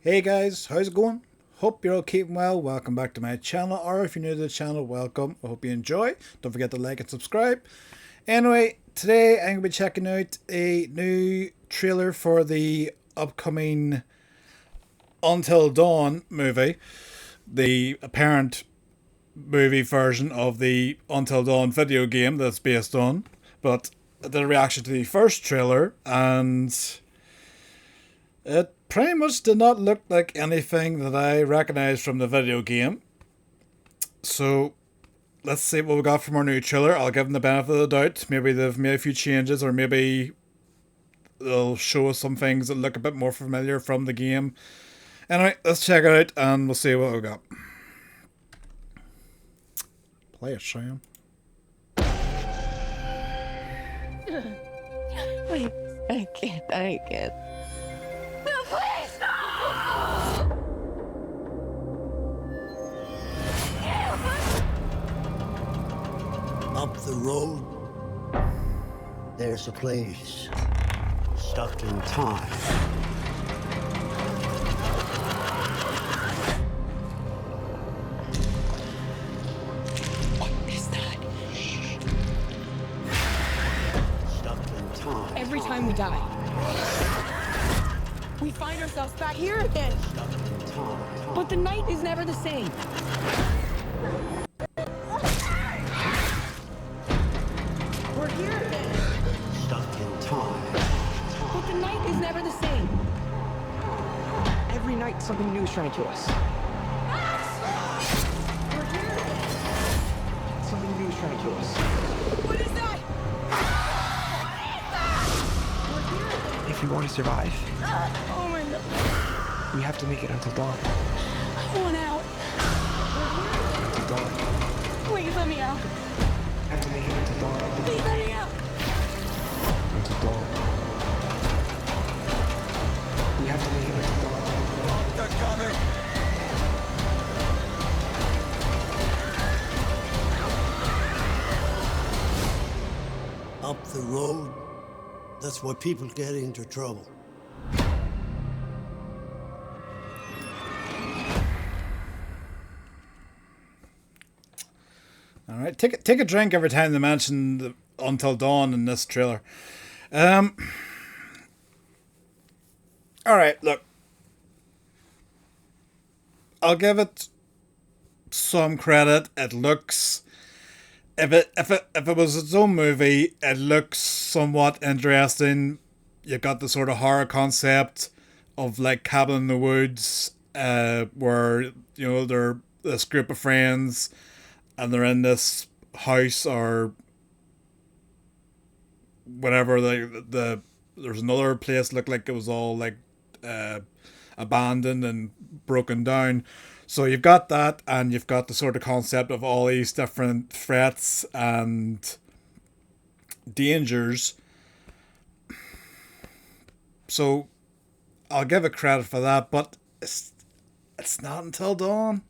Hey guys, how's it going? Hope you're all keeping well. Welcome back to my channel, or if you're new to the channel, welcome. I hope you enjoy. Don't forget to like and subscribe. Anyway, today I'm going to be checking out a new trailer for the upcoming Until Dawn movie, the apparent movie version of the Until Dawn video game that's based on. But I did a reaction to the first trailer, and it pretty much did not look like anything that I recognized from the video game. So let's see what we got from our new trailer. I'll give them the benefit of the doubt. Maybe they've made a few changes, or maybe they'll show us some things that look a bit more familiar from the game. Anyway, let's check it out and we'll see what we got. Play it, Sam. Wait, I can't. No, please, no! Up the road, there's a place stuck in time. What is that? Stuck in time. Every time we die, we find ourselves back here again. Stuck in time. But the night is never the same. We're here again. Stuck in time. But the night is never the same. Every night, something new is trying to us. We're here again. Something new is trying to us. What is that? We're here again. If we want to survive, Oh my god. we have to make it until dawn. I want out. Until dawn. Please let me out. Have to make it until dawn. Please let me out. Until dawn. We have to make it until dawn. Up the road, that's where people get into trouble. All right, take a drink every time they mention the Until Dawn in this trailer. All right, look, I'll give it some credit. It looks, if it was its own movie, it looks somewhat interesting. You got the sort of horror concept of like Cabin in the Woods, where they're this group of friends and they're in this house or whatever. There's another place looked like it was all like abandoned and broken down. So you've got that, and you've got the sort of concept of all these different threats and dangers. So I'll give it credit for that, but it's not Until Dawn.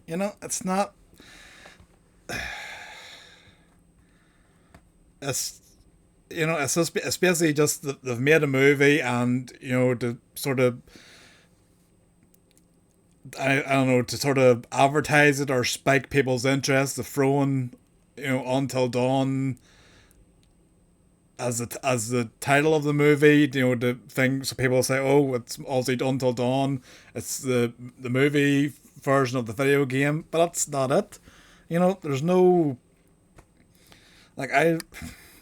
It's not. It's it's basically just that they've made a movie, and to sort of I don't know, to sort of advertise it or spike people's interest, the throwing Until Dawn as the title of the movie, the thing, so people say, oh, it's obviously Until Dawn, it's the movie version of the video game, but that's not it. There's no, like, I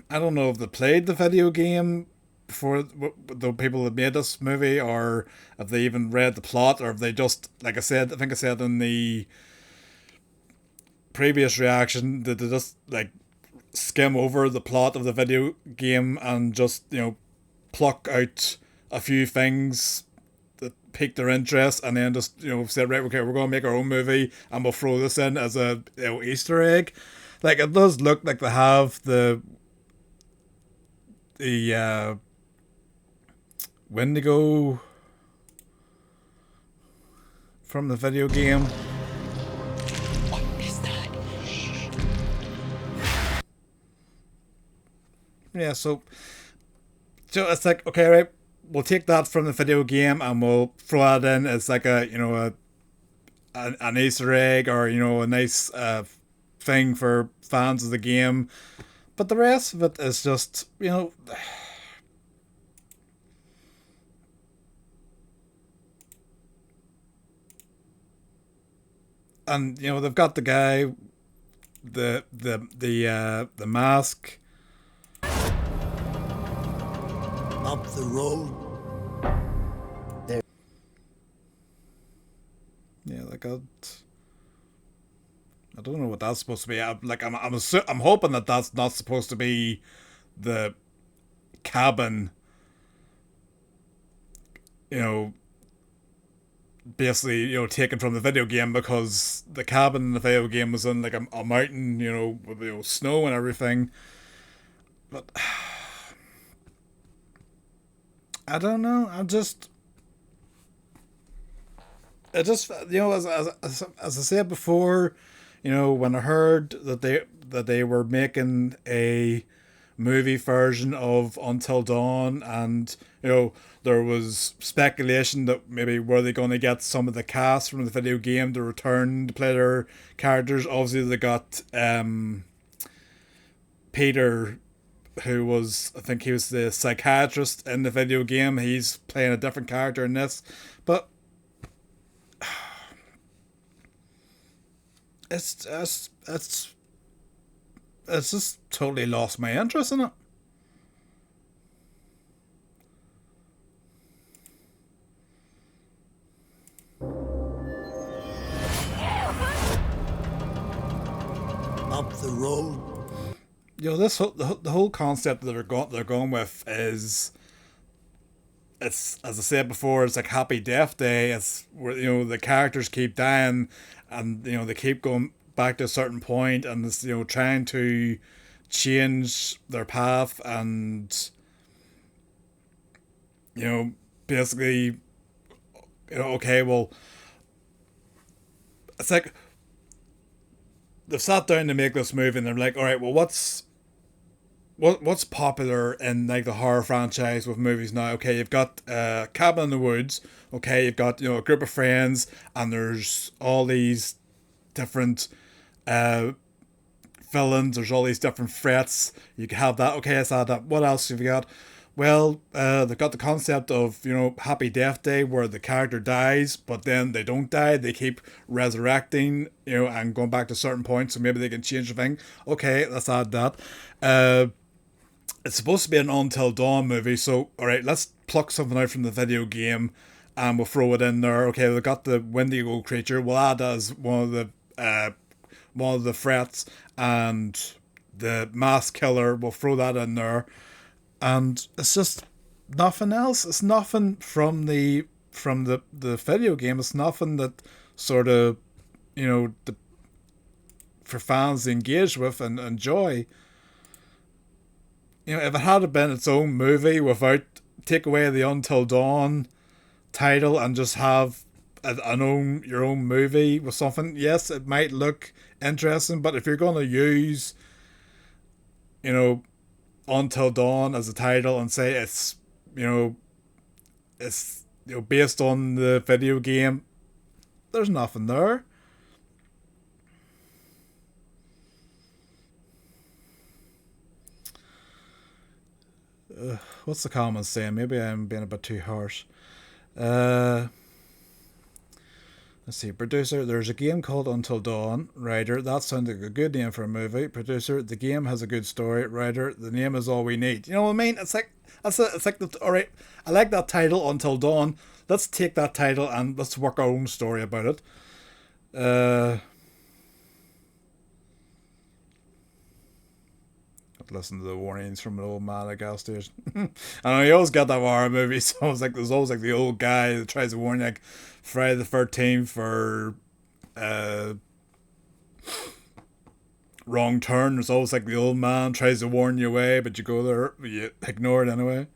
don't know if they played the video game before the people that made this movie, or if they even read the plot, or if they just, like I think I said in the previous reaction, that they just like skim over the plot of the video game and just pluck out a few things that piqued their interest, and then just said, right, okay, we're going to make our own movie and we'll throw this in as a Easter egg. Like, it does look like they have the Wendigo from the video game. What is that? Yeah, so it's like, okay, right, we'll take that from the video game and we'll throw that in as like a, you know, an Easter egg, or, you know, a nice thing for fans of the game. But the rest of it is just, you know, and, you know, they've got the guy, the mask. Up the road. Yeah, like I don't know what that's supposed to be. I'm hoping that that's not supposed to be the cabin. You know, basically, you know, taken from the video game, because the cabin in the video game was in like a mountain, you know, with, you know, snow and everything. But I don't know. It just, you know, as I said before, you know, when I heard that they were making a movie version of Until Dawn, and, you know, there was speculation that maybe were they going to get some of the cast from the video game to return to play their characters. Obviously, they got Peter, who was, I think he was the psychiatrist in the video game. He's playing a different character in this, but it's just totally lost my interest in it. Up the road. You know, the whole concept that they're going with is, it's, as I said before, it's like Happy Death Day. It's where, you know, the characters keep dying, and, you know, they keep going back to a certain point, and it's, you know, trying to change their path, and, you know, basically, you know, okay, well, it's like they've sat down to make this movie, and they're like, all right, well, what's popular in like the horror franchise with movies now? Okay, you've got Cabin in the Woods. Okay, you've got, you know, a group of friends, and there's all these different villains. There's all these different threats. You can have that. Okay, I saw that. What else have you got? Well, they've got the concept of, you know, Happy Death Day, where the character dies, but then they don't die. They keep resurrecting, you know, and going back to certain points, so maybe they can change the thing. Okay, let's add that. It's supposed to be an Until Dawn movie, so alright, let's pluck something out from the video game and we'll throw it in there. Okay, we've got the Wendigo creature, we'll add that as one of the threats, and the mass killer, we'll throw that in there. And it's just nothing else. It's nothing from the video game. It's nothing that sort of, you know, for fans to engage with and enjoy. You know, if it had been its own movie, without, take away the Until Dawn title and just have your own movie with something, yes, it might look interesting. But if you're going to use, you know, Until Dawn as a title and say it's, you know, based on the video game, there's nothing there. What's the comments saying? Maybe I'm being a bit too harsh. Let's see. Producer, there's a game called Until Dawn. Writer, that sounds like a good name for a movie. Producer, the game has a good story. Writer, the name is all we need. You know what I mean? It's like, all right, I like that title, Until Dawn. Let's take that title and let's work our own story about it. Listen to the warnings from an old man at gas station. I know you always got that horror movie, so I was like, there's always like the old guy that tries to warn you, like Friday the 13th or Wrong Turn. There's always like the old man tries to warn you away, but you go there, you ignore it anyway.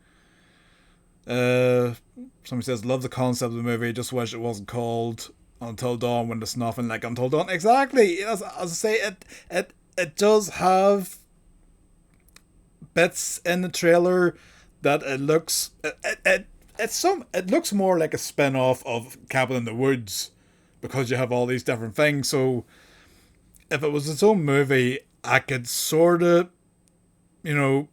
Somebody says, love the concept of the movie, just wish it wasn't called Until Dawn when there's nothing like Until Dawn. Exactly. As I say, it does have bits in the trailer that it looks, it looks more like a spin-off of Cabin in the Woods because you have all these different things. So if it was its own movie, I could sort of, you know,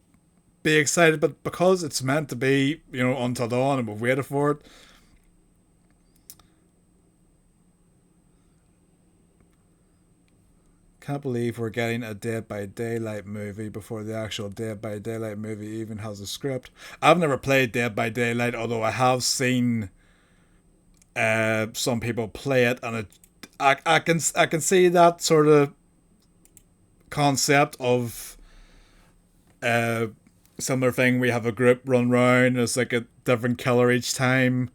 be excited, but because it's meant to be, you know, Until Dawn and we've waited for it. Can't believe we're getting a Dead by Daylight movie before the actual Dead by Daylight movie even has a script. I've never played Dead by Daylight, although I have seen some people play it, and I can see that sort of concept of similar thing. We have a group run round, it's like a different killer each time.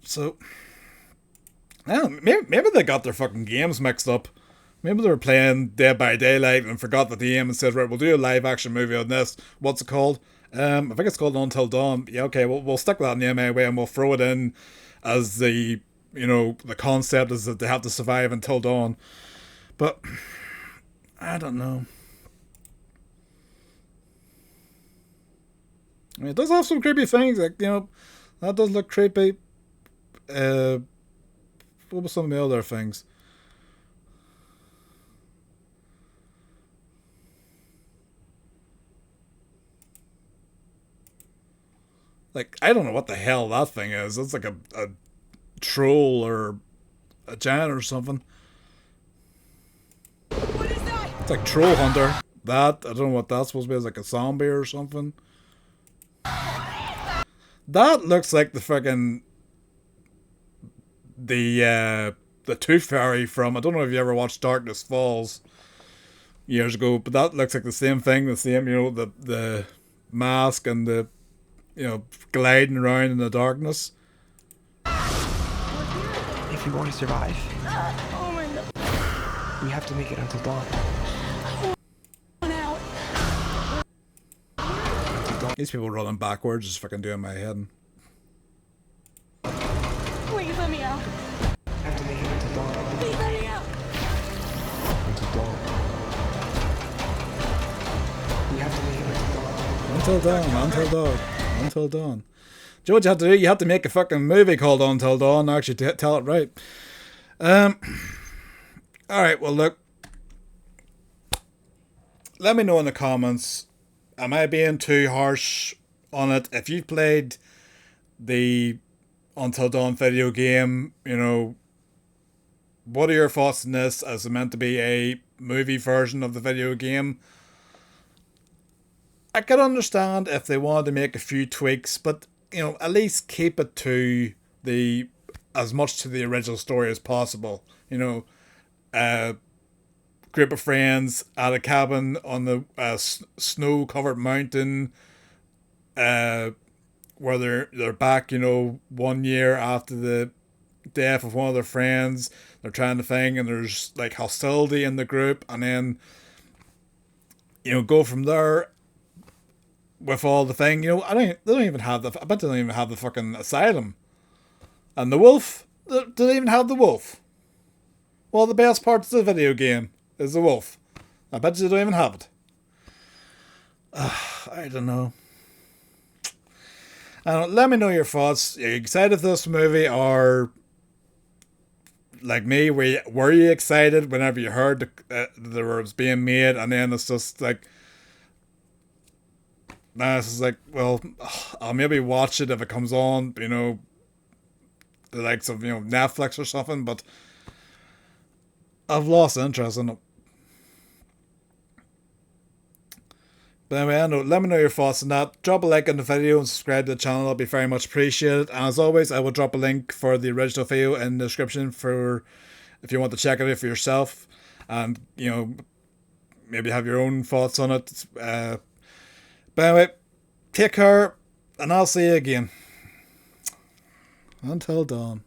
So, yeah, maybe they got their fucking games mixed up. Maybe they were playing Dead by Daylight and forgot the name and said, right, we'll do a live action movie on this. What's it called? I think it's called Until Dawn. Yeah, okay, we'll stick with that name anyway, and we'll throw it in as the, you know, the concept is that they have to survive until dawn. But I don't know. I mean, it does have some creepy things, like, you know, that does look creepy. What were some of the other things? Like, I don't know what the hell that thing is. It's like a troll or a giant or something. What is that? It's like Troll Hunter. That, I don't know what that's supposed to be. It's like a zombie or something. That looks like the fucking the Tooth Fairy from, I don't know if you ever watched Darkness Falls years ago, but that looks like the same thing, the same, you know, the mask and the, you know, gliding around in the darkness. If we want to survive, Oh my god. we have to make it until dawn. I want out. These people running backwards is fucking doing my head. Please let me out. We have to make it until dawn. Please let me out. Until dawn. We have to make it until dawn. Until dawn, until dawn, until dawn. Do you know what you have to do? You have to make a fucking movie called Until Dawn and actually tell it right. Alright, well look. Let me know in the comments. Am I being too harsh on it? If you've played the Until Dawn video game, you know, what are your thoughts on this as it meant to be a movie version of the video game? I could understand if they wanted to make a few tweaks, but, you know, at least keep it to the, as much to the original story as possible. You know, group of friends at a cabin on the snow-covered mountain, where they're back, you know, 1 year after the death of one of their friends. They're trying to think, and there's like hostility in the group, and then, you know, go from there with all the thing. You know, they don't even have I bet they don't even have the fucking asylum. And the wolf? Do they even have the wolf? Well, the best part of the video game is the wolf. I bet you they don't even have it. I don't know. Let me know your thoughts. Are you excited for this movie, or like me, were you excited whenever you heard that it was being made, and then it's just like, nah, it's just like, well, I'll maybe watch it if it comes on, you know, the likes of, you know, Netflix or something, but I've lost interest in it. But anyway, let me know your thoughts on that. Drop a like on the video and subscribe to the channel. That'll be very much appreciated. And as always, I will drop a link for the original video in the description for if you want to check it out for yourself. And, you know, maybe have your own thoughts on it. But anyway, take care, and I'll see you again. Until dawn.